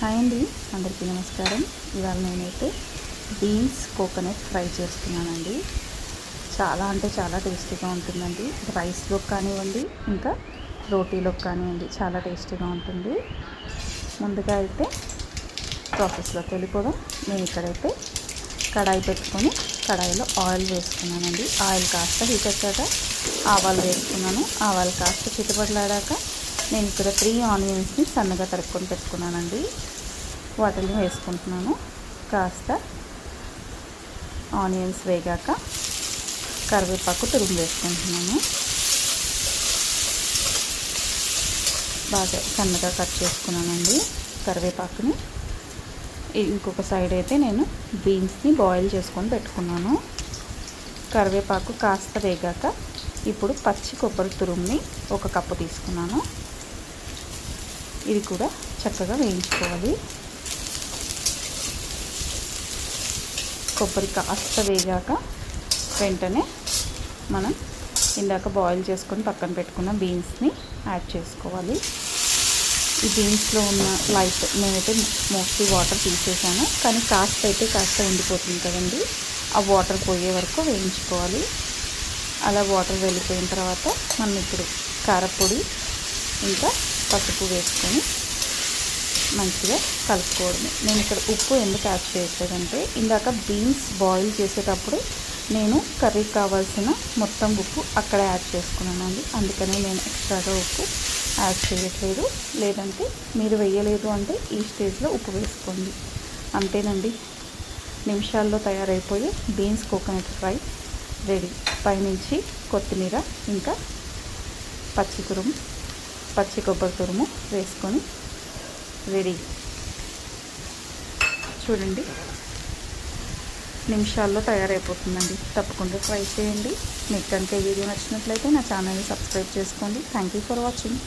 Hi అండి, అందరికీ నమస్కారం. ఇవాళ నేనైతే బీన్స్ కోకోనట్ ఫ్రై చేస్తున్నానండి. చాలా అంటే చాలా టేస్టీగా ఉంటుందండి. రైస్లోకి కానివ్వండి, ఇంకా రోటీలోకి కానివ్వండి, చాలా టేస్టీగా ఉంటుంది. ముందుగా అయితే ప్రాసెస్లోకి వెళ్ళిపోదాం. నేను ఇక్కడైతే కడాయి పెట్టుకొని కడాయిలో ఆయిల్ వేసుకున్నానండి. ఆయిల్ కాస్త హీట్ వచ్చాక ఆవాలు వేసుకున్నాను. ఆవాలు కాస్త చిటపటలాడాక నేను ఇక్కడ 3 ఆనియన్స్ని సన్నగా తరుక్కొని పెట్టుకున్నానండి. వాటిని వేసుకుంటున్నాను. కాస్త ఆనియన్స్ వేగాక కరివేపాకు తురుము వేసుకుంటున్నాను. బాగా సన్నగా కట్ చేసుకున్నానండి కరివేపాకుని. ఇంకొక సైడ్ అయితే నేను బీన్స్ని బాయిల్ చేసుకొని పెట్టుకున్నాను. కరివేపాకు కాస్త వేగాక ఇప్పుడు పచ్చి కొబ్బరి తురుముని 1 కప్పు తీసుకున్నాను. ఇది కూడా చక్కగా వేయించుకోవాలి. కొబ్బరి కాస్త వేగాక వెంటనే మనం ఇందాక బాయిల్ చేసుకొని పక్కన పెట్టుకున్న బీన్స్ని యాడ్ చేసుకోవాలి. ఈ బీన్స్లో ఉన్న లైట్ నేనైతే మోస్ట్లీ వాటర్ తీసేసాను, కానీ కాస్త ఉండిపోతుంది కదండి. ఆ వాటర్ పోయే వరకు వేయించుకోవాలి. అలా వాటర్ వెళ్ళిపోయిన తర్వాత మనం ఇప్పుడు కారపొడి ఇంకా పసుపు వేసుకొని మంచిగా కలుపుకోవడమే. నేను ఇక్కడ ఉప్పు ఎందుకు యాడ్ చేయట్లేదంటే, ఇందాక బీన్స్ బాయిల్ చేసేటప్పుడు నేను కర్రీకి కావాల్సిన మొత్తం ఉప్పు అక్కడ యాడ్ చేసుకున్నానండి. అందుకనే నేను ఎక్స్ట్రాగా ఉప్పు యాడ్ చేయట్లేదు. లేదంటే మీరు వేయలేదు అంటే ఈ స్టేజ్లో ఉప్పు వేసుకోండి. అంతేనండి, నిమిషాల్లో తయారైపోయి బీన్స్ కోకోనట్ ఫ్రై రెడీ. పైనుంచి కొత్తిమీర ఇంకా పచ్చి కొబ్బరి తురుము వేసుకొని రెడీ. చూడండి, నిమిషాల్లో తయారైపోతుందండి. తప్పకుండా ట్రై చేయండి. మీకు కనుక వీడియో నచ్చినట్లయితే నా ఛానల్ని సబ్స్క్రైబ్ చేసుకోండి. Thank you for watching.